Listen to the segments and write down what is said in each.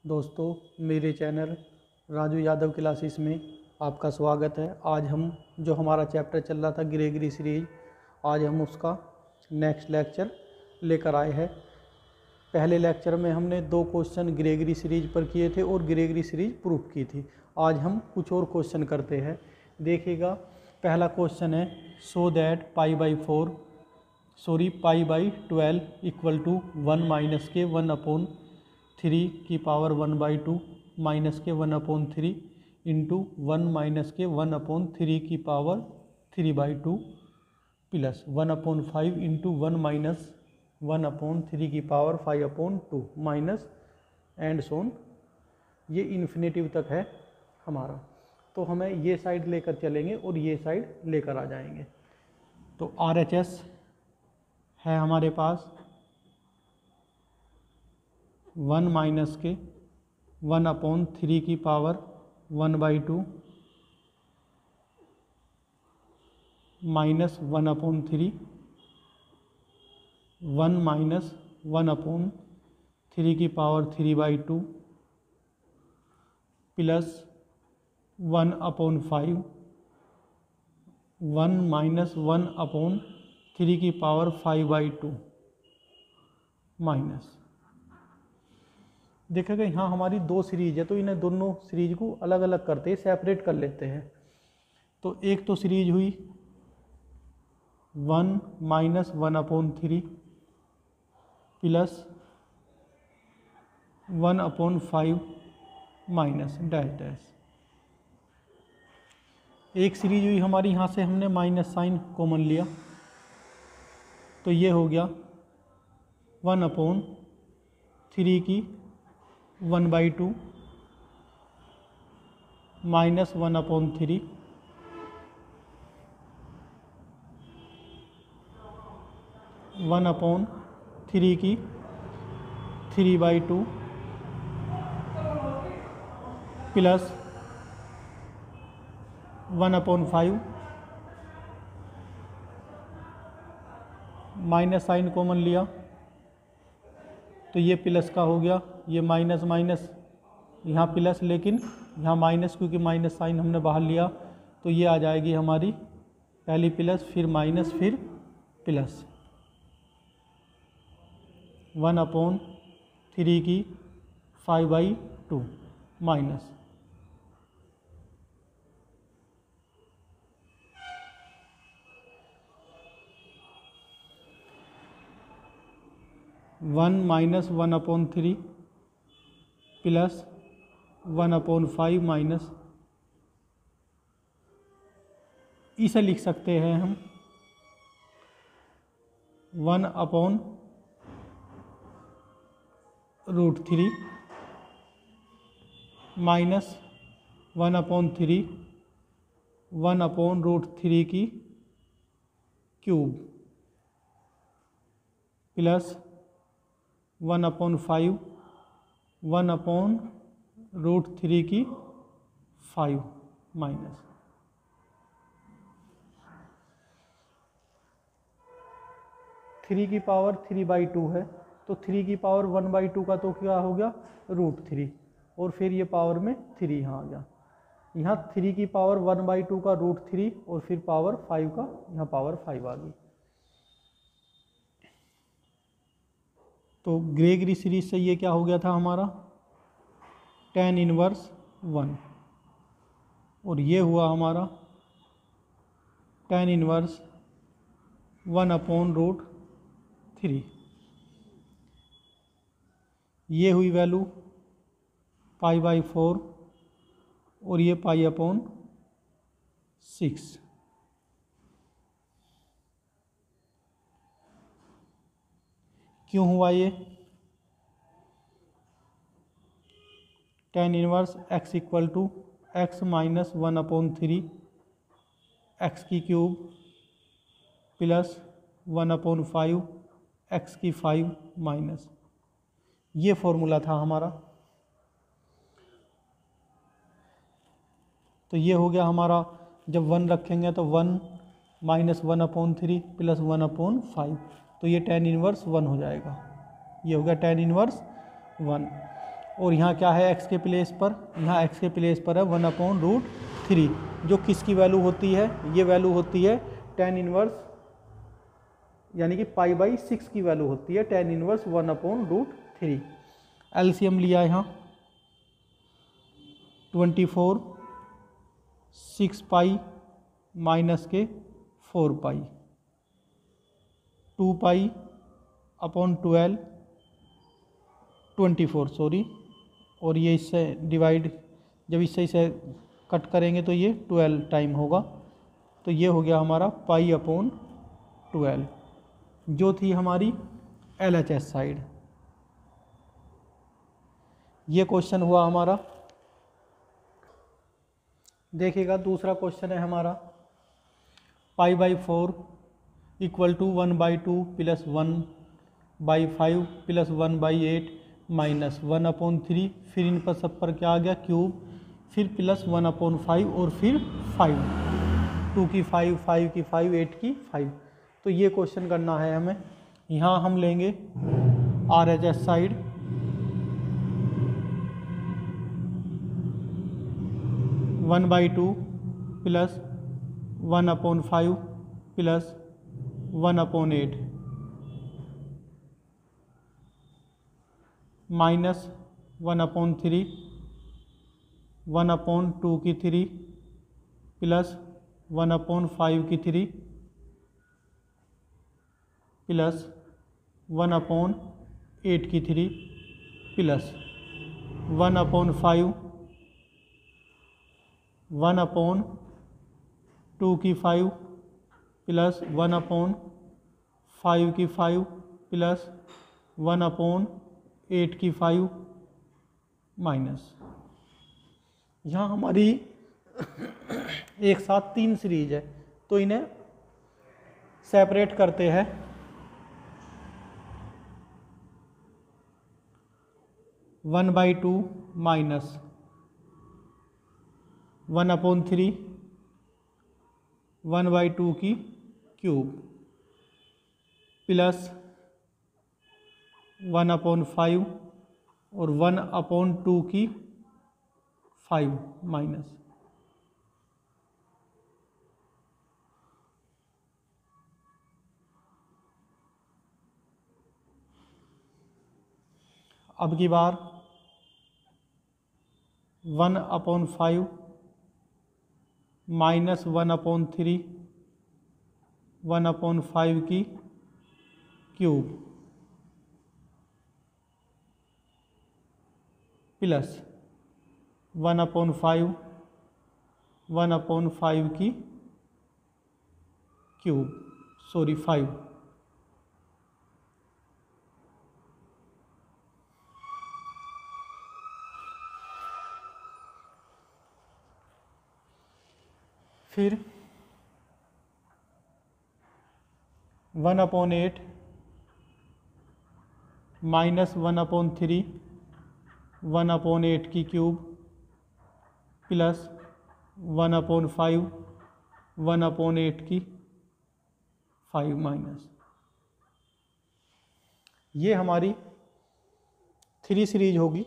दोस्तों, मेरे channel Raju Yadav classes में आपका स्वागत है। आज हम जो हमारा चैप्टर चल रहा था ग्रेगरी सीरीज, आज हम उसका नेक्स्ट लेक्चर लेकर आए हैं। पहले लेक्चर में हमने 2 क्वेश्चन ग्रेगरी सीरीज पर किए थे और ग्रेगरी सीरीज प्रूफ की थी। आज हम कुछ और क्वेश्चन करते हैं। देखिएगा, पहला क्वेश्चन है so that π/12 equal to 1 minus के 1/3 की पावर 1/2 माइनस के 1/3 इंटू 1 माइनस के 1/3 की पावर 3/2 प्लस 1/5 इंटू 1 माइनस 1/3 की पावर 5/2 माइनस एंड सोन। ये इन्फिनेटिव तक है हमारा, तो हमें ये साइड लेकर चलेंगे और ये साइड लेकर आ जाएंगे। तो RHS है हमारे पास 1 माइनस के 1/3 की पावर 1/2 माइनस 1/3 1 माइनस 1/3 की पावर 3/2 प्लस 1/5 1 माइनस 1/3 की पावर 5/2 माइनस। देखिएगा, यहाँ हमारी 2 सीरीज है, तो इन्हें दोनों सीरीज को अलग अलग करते हैं, सेपरेट कर लेते हैं। तो एक तो सीरीज हुई 1 minus 1/3 plus 1/5 minus dash dash. एक सीरीज हुई हमारी, यहाँ से हमने माइनस साइन कॉमन लिया, तो ये हो गया 1/3 की 1/2 माइनस 1/3 1/3 की 3/2 प्लस 1/5 माइनस साइन कॉमन लिया, तो ये प्लस का हो गया, ये माइनस माइनस यहाँ प्लस, लेकिन यहाँ माइनस, क्योंकि माइनस साइन हमने बाहर लिया, तो ये आ जाएगी हमारी पहली प्लस, फिर माइनस, फिर प्लस 1/3 की 5/2 माइनस 1 माइनस 1/3 प्लस 1/5 माइनस, इसे लिख सकते हैं हम 1/√3 माइनस 1/3 1/√3 की क्यूब प्लस 1/5 1/√3 की 5 माइनस। थ्री की पावर 3/2 है, तो 3 की पावर 1/2 का तो क्या हो गया √3, और फिर ये पावर में 3 यहाँ आ गया। यहाँ 3 की पावर 1/2 का √3 और फिर पावर 5 का, यहाँ पावर 5 आ गई। तो ग्रेगरी सीरीज से ये क्या हो गया था हमारा tan इनवर्स 1, और ये हुआ हमारा tan इनवर्स 1/√3। ये हुई वैल्यू π/4 और ये π/6। क्यों हुआ ये? tan inverse x equal to x minus 1/3 x की क्यूब प्लस 1/5 x की 5 माइनस, ये फॉर्मूला था हमारा। तो ये हो गया हमारा, जब 1 रखेंगे तो 1 माइनस 1/3 प्लस 1/5, तो ये tan इनवर्स 1 हो जाएगा। ये हो गया tan इनवर्स 1। और यहाँ क्या है x के प्लेस पर, यहाँ x के प्लेस पर है 1/√3, जो किसकी वैल्यू होती है, ये वैल्यू होती है tan इनवर्स, यानी कि π/6 की वैल्यू होती है tan इनवर्स 1/√3। एलसीएम लिया यहाँ 24, 6π माइनस के 4π, 2π/12 24 सॉरी, और ये इससे डिवाइड, जब इससे इसे कट करेंगे तो ये 12 टाइम होगा, तो ये हो गया हमारा π/12, जो थी हमारी LHS साइड। ये क्वेश्चन हुआ हमारा। देखिएगा दूसरा क्वेश्चन है हमारा π/4 = 1/2 + 1/5 + 1/8 माइनस 1/3, फिर इन पर सब पर क्या आ गया क्यूब, फिर प्लस 1/5 और फिर 5, 2 की 5, 5 की 5, 8 की 5। तो ये क्वेश्चन करना है हमें। यहाँ हम लेंगे RHS साइड, +1/2 + 1/5 + 1/8 माइनस 1/3, 1/2 की 3 प्लस 1/5 की 3 प्लस 1/8 की 3 प्लस 1/5, 1/2 की 5 प्लस 1/5 की 5 प्लस 1/8 की 5 माइनस। यहाँ हमारी एक साथ 3 सीरीज है, तो इन्हें सेपरेट करते हैं। (1/2 माइनस 1/3 1/2 की क्यूब प्लस 1/5 और 1/2 की 5 माइनस। अब की बार 1/5 माइनस 1/3 1/5 की क्यूब प्लस 1/5 1/5 की क्यूब, सॉरी 5। फिर 1/8 माइनस 1/3 1/8 की क्यूब प्लस 1/5 1/8 की 5 माइनस। ये हमारी 3 सीरीज होगी,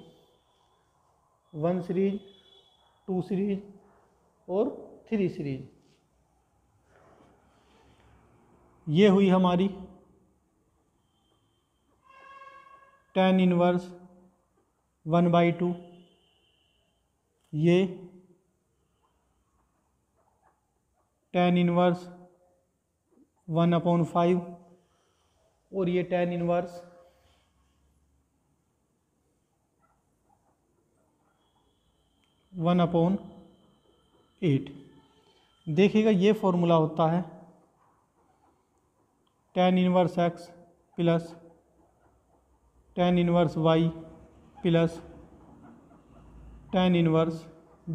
1 सीरीज, 2 सीरीज और 3 सीरीज। ये हुई हमारी tan इनवर्स 1/2, ये tan इनवर्स 1/5 और ये tan इनवर्स 1/8। देखिएगा ये फॉर्मूला होता है tan inverse x plus tan inverse y plus tan inverse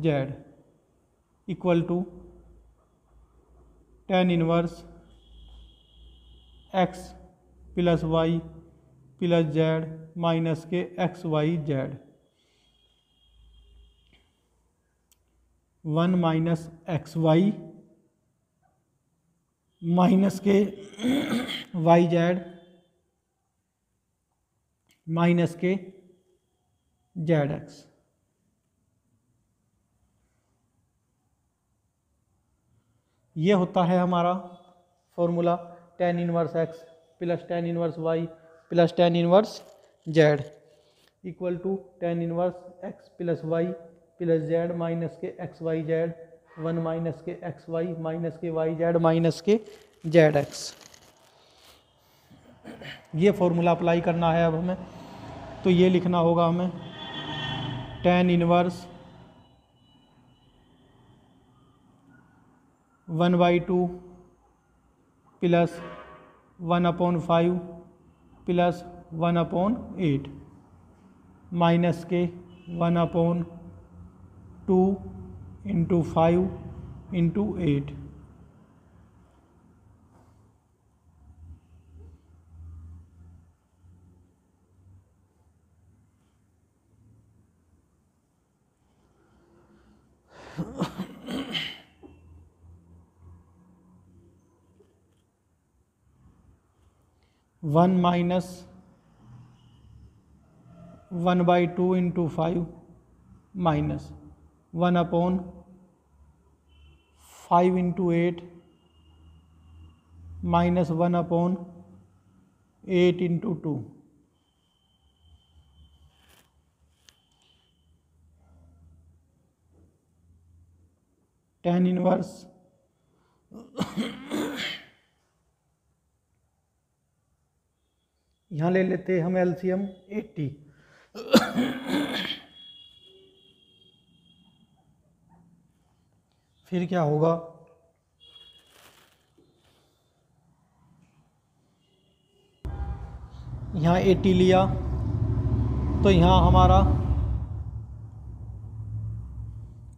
z equal to tan inverse x plus y plus z minus के x y z। 1 minus x y minus के y z minus के z x. ये होता है हमारा formula tan inverse x plus tan inverse y plus tan inverse z equal to tan inverse x plus y plus z minus के x y Z 1 minus के x y minus के y z minus के z x. ये formula apply करना है अब हमें, तो ये लिखना होगा हमें tan inverse 1/2 plus 1/5 plus 1/8 minus के 1/2 into 5 into 8। One minus 1/2 into 5 minus 1/5 into 8 minus 1/8 into 2। tan inverse यहाँ ले लेते हैं हम एलसीएम 80। फिर क्या होगा, यहाँ 80 लिया तो यहाँ हमारा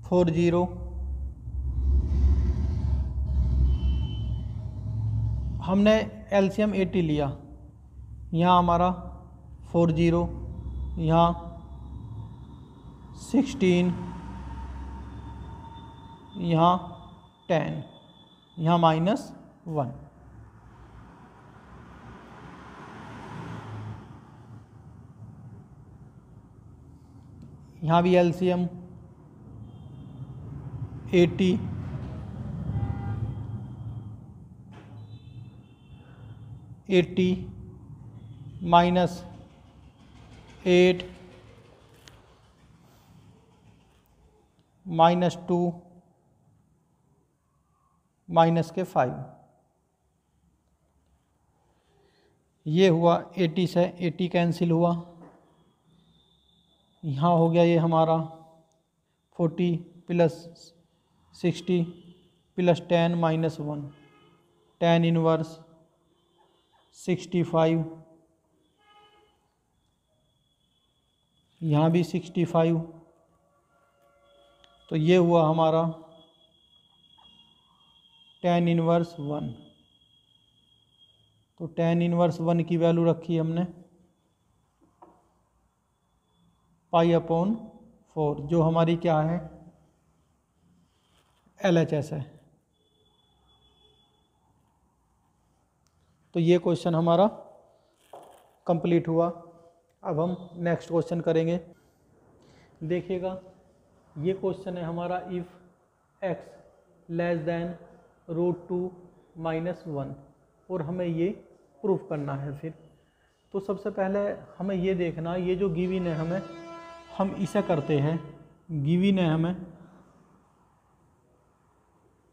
40, हमने एलसीएम 80 लिया, यहाँ हमारा 40, यहाँ 16, यहाँ 10, यहाँ -1। यहाँ भी एलसीएम 80, -8 -2 माइनस के 5। ये हुआ 80 से 80 कैंसिल हुआ, यहाँ हो गया ये हमारा 40 प्लस 60 प्लस 10 -1 tan इनवर्स 65, यहाँ भी 65, तो ये हुआ हमारा tan इनवर्स 1। तो tan इनवर्स 1 की वैल्यू रखी हमने π/4, जो हमारी क्या है LHS है। तो ये क्वेश्चन हमारा कंप्लीट हुआ। अब हम नेक्स्ट क्वेश्चन करेंगे। देखिएगा, ये क्वेश्चन है हमारा इफ़ x लेस देन √2 - 1 और हमें ये प्रूफ करना है। फिर तो सबसे पहले हमें ये देखना, ये जो गिवन है हमें, हम इसे करते हैं। गिवन है हमें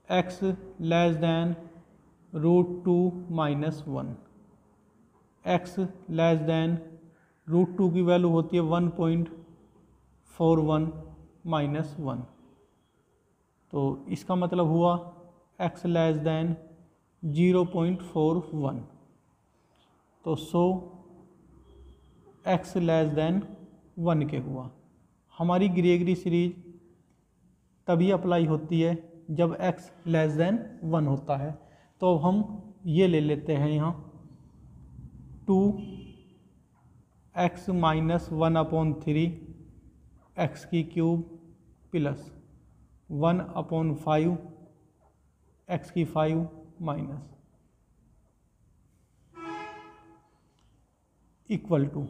x less than √2 - 1, x less than √2 की वैल्यू होती है 1.41 - 1। तो इसका मतलब हुआ x लेस देन 0.41। तो सो x लेस देन 1 के हुआ। हमारी ग्रेगरी सीरीज तभी अप्लाई होती है जब x लेस देन 1 होता है। तो हम ये ले लेते हैं यहाँ 2x - 1/3 x की क्यूब प्लस 1/5 x की 5 माइनस इक्वल टू,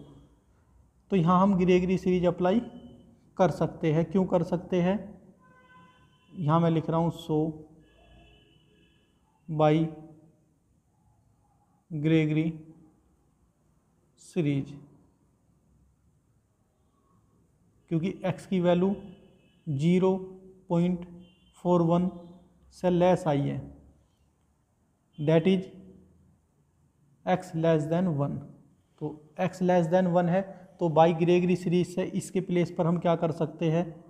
तो यहाँ हम ग्रेगरी सीरीज अप्लाई कर सकते हैं। क्यों कर सकते हैं? यहाँ मैं लिख रहा हूँ सो बाई ग्रेगरी सीरीज, क्योंकि x की वैल्यू 0.41 से लेस आई है, that is x less than 1। तो x लेस देन 1 है, तो बाई ग्रेगरी सीरीज से इसके प्लेस पर हम क्या कर सकते हैं?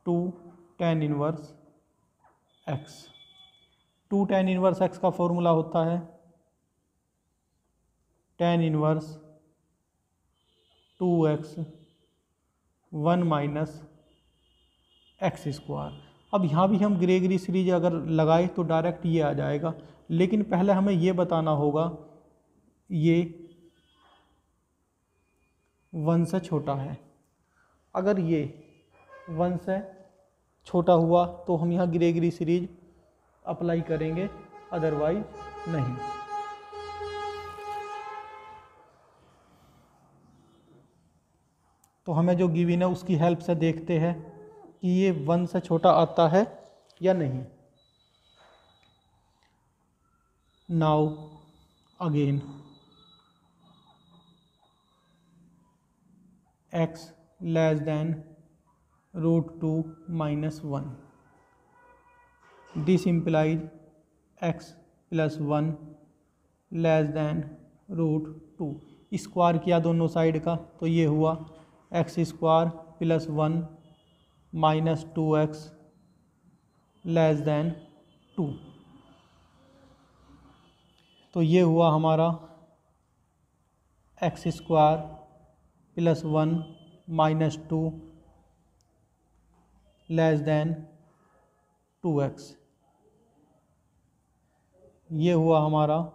2 tan inverse x। 2 tan inverse x का फॉर्मूला होता है tan inverse 2x 1 minus x square. अब यहाँ भी हम ग्रेगरी सीरीज अगर लगाए तो डायरेक्ट ये आ जाएगा, लेकिन पहले हमें ये बताना होगा ये 1 से छोटा है। अगर ये 1 से छोटा हुआ तो हम यहाँ ग्रेगरी सीरीज अप्लाई करेंगे, अदरवाइज नहीं। तो हमें जो गिवन है उसकी हेल्प से देखते हैं कि ये 1 से छोटा आता है या नहीं। Now again x less than √2 minus 1, this implies x plus 1 less than √2। Square किया दोनों साइड का, तो ये हुआ x square plus 1 minus 2x less than 2। तो ये हुआ हमारा x square plus 1 minus 2 less then 2x। ये हुआ हमारा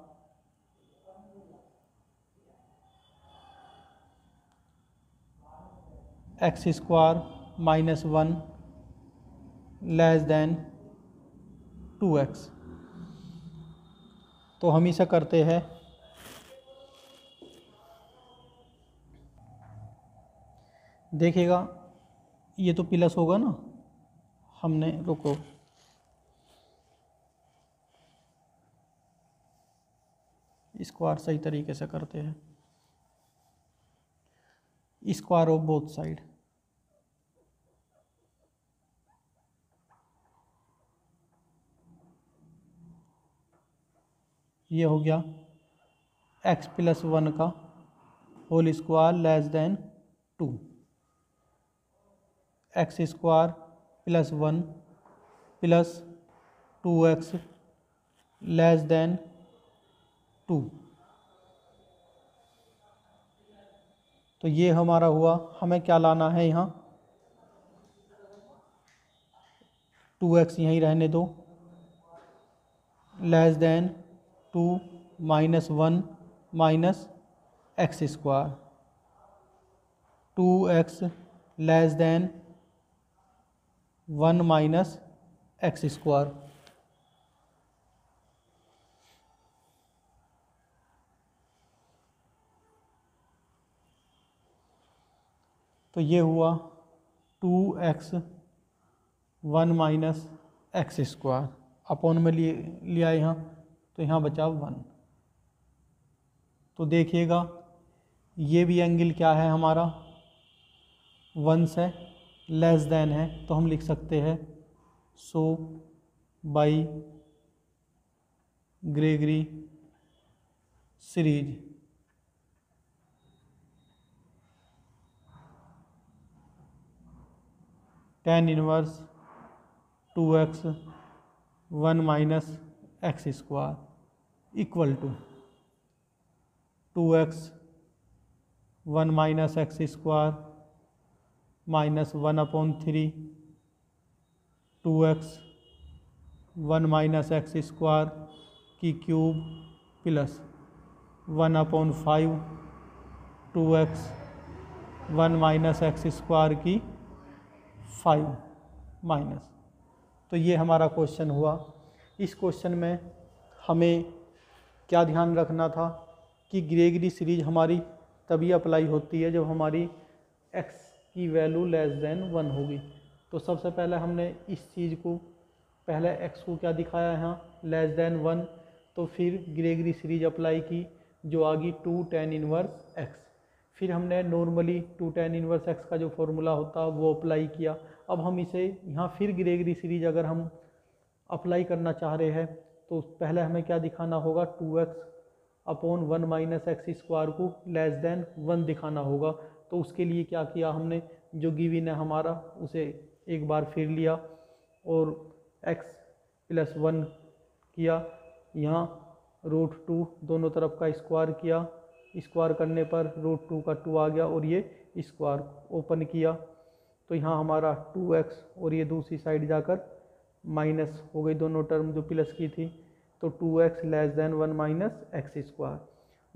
x square minus 1 less than 2x। तो हम इसे करते हैं, देखिएगा ये तो प्लस होगा ना, हमने रुको स्क्वायर सही तरीके से करते हैं, स्क्वायर ऑफ बोथ साइड। ये हो गया x प्लस 1 का whole square less than 2, x square plus 1 plus 2x less than 2। तो ये हमारा हुआ। हमें क्या लाना है यहाँ? 2x यहीं रहने दो, less than 2 minus 1 minus x square, 2x less than 1 minus x square. तो ये हुआ 2x 1 minus x square, upon में लिया यहाँ, तो यहाँ बचा 1। तो देखिएगा ये भी एंगल क्या है हमारा, 1 से लेस देन है, तो हम लिख सकते हैं so by Gregory series tan inverse 2x 1 minus x square equal to 2x 1 minus x square minus 1/3 2x 1 minus x square की cube plus 1/5 2x 1 minus x square की 5 माइनस। तो ये हमारा क्वेश्चन हुआ। इस क्वेश्चन में हमें क्या ध्यान रखना था कि ग्रेगरी सीरीज हमारी तभी अप्लाई होती है जब हमारी एक्स की वैल्यू लेस देन 1 होगी। तो सबसे पहले हमने इस चीज़ को पहले एक्स को क्या दिखाया यहाँ लेस देन 1, तो फिर ग्रेगरी सीरीज अप्लाई की जो आ गई 2 tan इनवर्स एक्स। फिर हमने नॉर्मली 2 tan इनवर्स एक्स का जो फॉर्मूला होता है वो अप्लाई किया। अब हम इसे यहाँ फिर ग्रेगरी सीरीज अगर हम अप्लाई करना चाह रहे हैं तो पहले हमें क्या दिखाना होगा 2x upon 1 minus x square को लेस देन 1 दिखाना होगा। तो उसके लिए क्या किया हमने, जो गिवन है हमारा उसे एक बार फिर लिया और x प्लस 1 किया, यहाँ √2 दोनों तरफ का स्क्वायर किया, स्क्वायर करने पर √2 का 2 आ गया और ये स्क्वायर ओपन किया तो यहाँ हमारा 2x और ये दूसरी साइड जाकर माइनस हो गई, दोनों टर्म जो प्लस की थी। तो 2x less than 1 minus x square,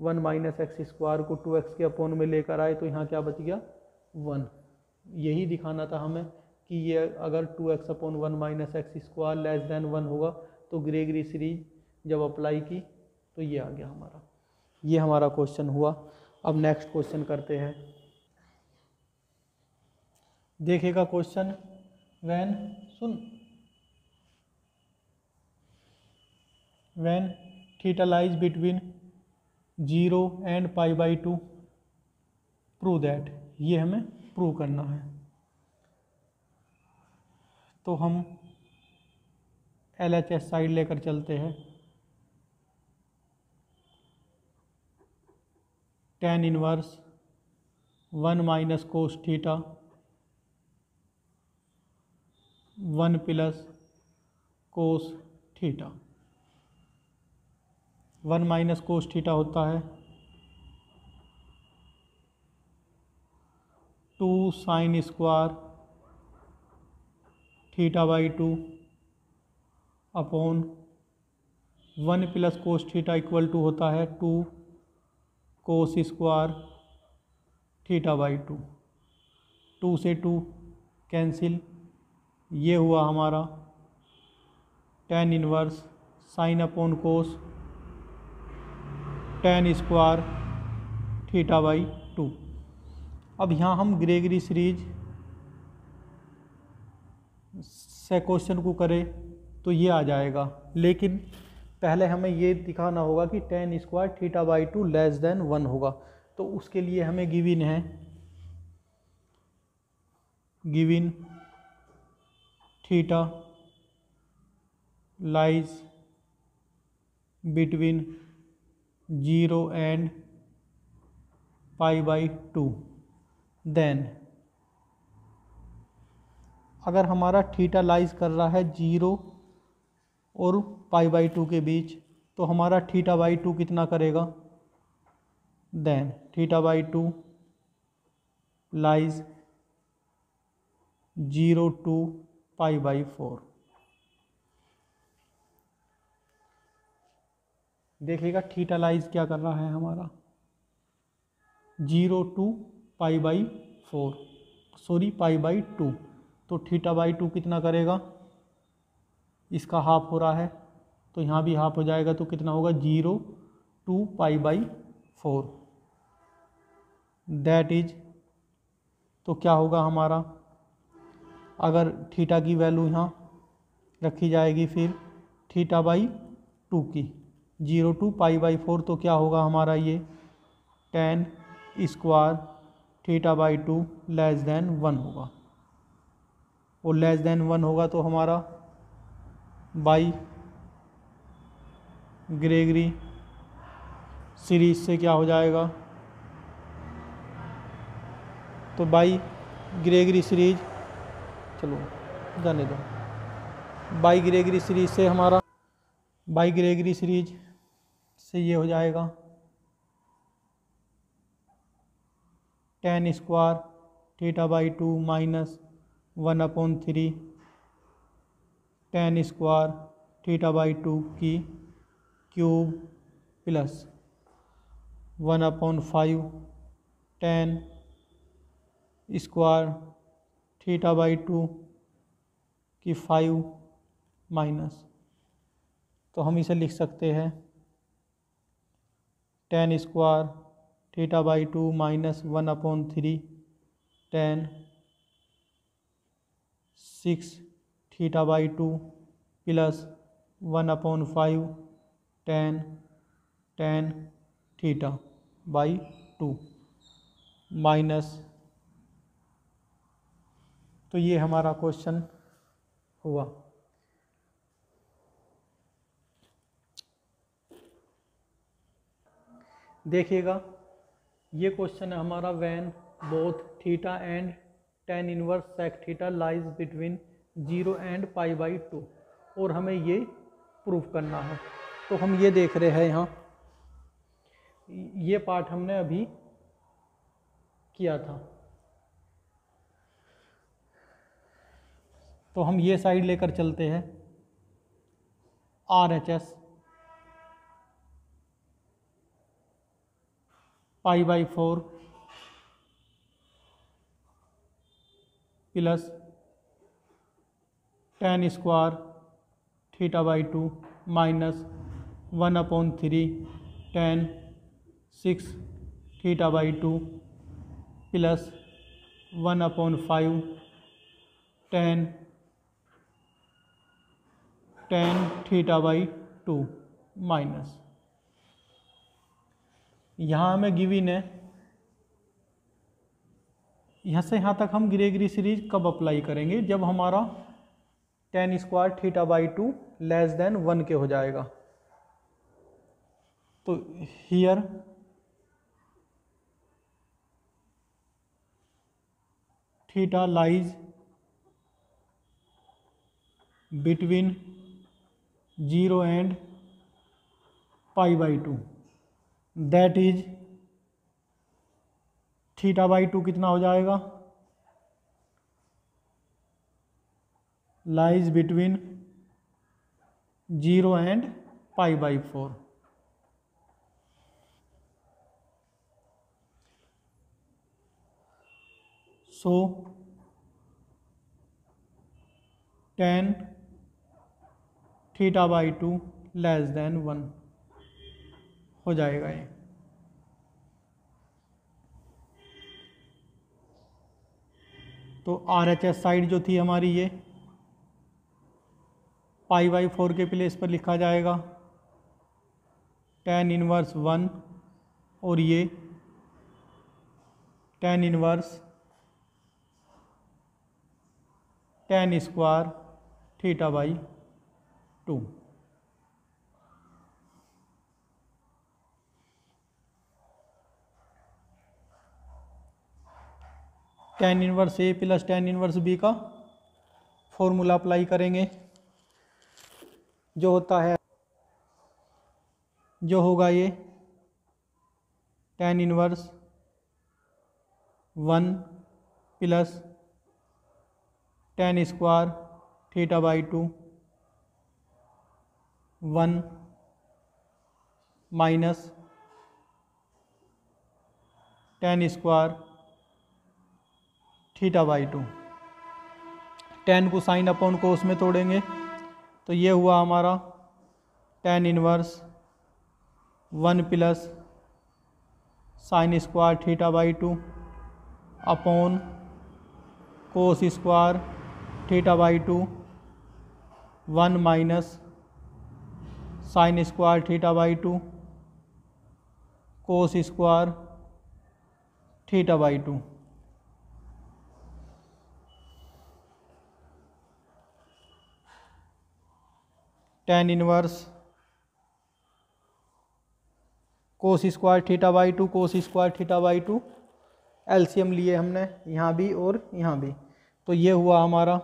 1 minus x square को 2x के अपोन में लेकर आए तो यहाँ क्या बच गया 1। यही दिखाना था हमें कि ये अगर 2x upon 1 minus x square less than 1 होगा तो ग्रेगरी सीरीज जब अप्लाई की तो ये आ गया हमारा। ये हमारा क्वेश्चन हुआ। अब नेक्स्ट क्वेश्चन करते हैं। देखेगा question when theta lies between 0 and π/2 prove that, ये हमें प्रूव करना है। तो हम LHS साइड लेकर चलते हैं। tan inverse 1 minus cos theta 1 plus cos theta, 1 minus cos theta होता है 2 sine square θ/2 upon 1 plus cos theta equal to होता है 2 कोस स्क्वायर θ/2। 2 से 2 कैंसिल, ये हुआ हमारा tan inverse sine upon cos tan square θ/2। अब यहाँ हम ग्रेगरी सीरीज से क्वेश्चन को करें तो ये आ जाएगा, लेकिन पहले हमें ये दिखाना होगा कि tan स्क्वायर θ/2 लेस देन 1 होगा। तो उसके लिए हमें गिवन है, given theta lies between 0 and π/2, then अगर हमारा थीटा लाइज कर रहा है 0 और π/2 के बीच तो हमारा θ/2 कितना करेगा, देन θ/2 लाइज 0 to π/4। देखिएगा थीटा लाइज क्या कर रहा है हमारा 0 to π/4, सॉरी π/2। तो θ/2 कितना करेगा, इसका हाफ हो रहा है तो यहाँ भी हाफ हो जाएगा तो कितना होगा 0 to π/4, दैट इज। तो क्या होगा हमारा, अगर थीटा की वैल्यू यहाँ रखी जाएगी फिर θ/2 की 0 to π/4 तो क्या होगा हमारा ये tan स्क्वायर θ/2 लेस देन 1 होगा, और लेस देन 1 होगा तो हमारा बाई ग्रेगरी सीरीज से क्या हो जाएगा, तो बाई ग्रेगरी सीरीज, चलो जाने दो, बाई ग्रेगरी सीरीज से हमारा, बाई ग्रेगरी सीरीज से ये हो जाएगा tan square θ/2 minus 1/3 tan square θ/2 की क्यूब प्लस 1/5 tan स्क्वायर θ/2 की 5 माइनस, तो हम इसे लिख सकते हैं tan square θ/2 minus 1/3 tan 6 theta by 2 plus 1/5 tan theta by 2 minus, तो ये हमारा क्वेश्चन हुआ। देखिएगा ये क्वेश्चन है हमारा, when both theta and tan inverse sec theta lies between 0 and π/2, और हमें ये प्रूफ करना है। तो हम ये देख रहे हैं यहाँ, ये पार्ट हमने अभी किया था, तो हम ये साइड लेकर चलते हैं। RHS π/4 plus tan square theta by 2 minus 1/3 tan 6 theta by 2 plus 1/5 tan theta by 2 minus, यहाँ हमें गिवन है, यहाँ से यहाँ तक हम ग्रेगरी सीरीज कब अप्लाई करेंगे, जब हमारा tan square theta by 2 less than 1 के हो जाएगा। तो here theta lies between 0 and π/2, that is theta by 2 कितना हो जाएगा, lies between 0 and π/4। So tan theta by 2 less than 1 हो जाएगा ये। तो RHS साइड जो थी हमारी, ये π/4 के प्लेस पर लिखा जाएगा tan इनवर्स 1, और ये tan inverse tan square theta by 2। tan inverse A plus tan inverse B का फॉर्मूला अप्लाई करेंगे, जो होता है, जो होगा ये tan inverse 1 plus tan square theta by 2 1 minus tan square theta by 2। tan को साइन अपॉन कोस में तोड़ेंगे, तो ये हुआ हमारा tan inverse 1 plus sine square theta by 2 upon cos square theta by 2 1 minus sign square theta by 2 cos square theta by 2। tan inverse cos square theta by 2 cos square theta by 2 LCM लिए हमने यहाँ भी और यहाँ भी, तो ये हुआ हमारा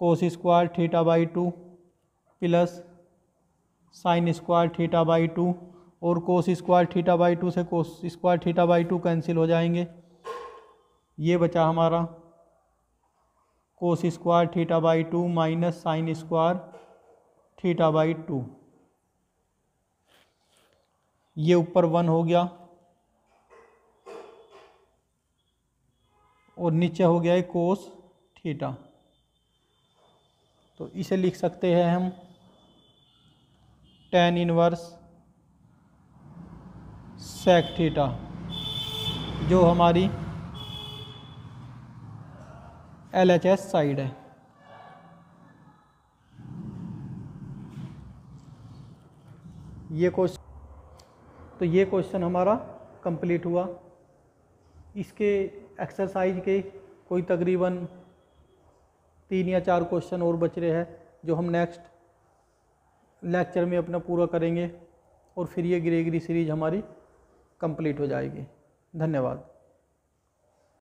कोस square theta by 2 plus sine square theta by 2, और कोस स्क्वायर थीटा बाई 2 से कोस स्क्वायर थीटा बाई 2 कैंसिल हो जाएंगे। ये बचा हमारा कोस square theta by 2 minus sign square theta by 2, ये ऊपर 1 हो गया और नीचे हो गया है कोस थीटा। तो इसे लिख सकते हैं हम tan इनवर्स सेक थीटा, जो हमारी LHS साइड है। ये क्वेश्चन हमारा कंप्लीट हुआ। इसके एक्सरसाइज के कोई तकरीबन 3 या 4 क्वेश्चन और बच रहे हैं, जो हम नेक्स्ट लेक्चर में अपना पूरा करेंगे और फिर ये ग्रेगरी सीरीज हमारी कंप्लीट हो जाएगी। धन्यवाद।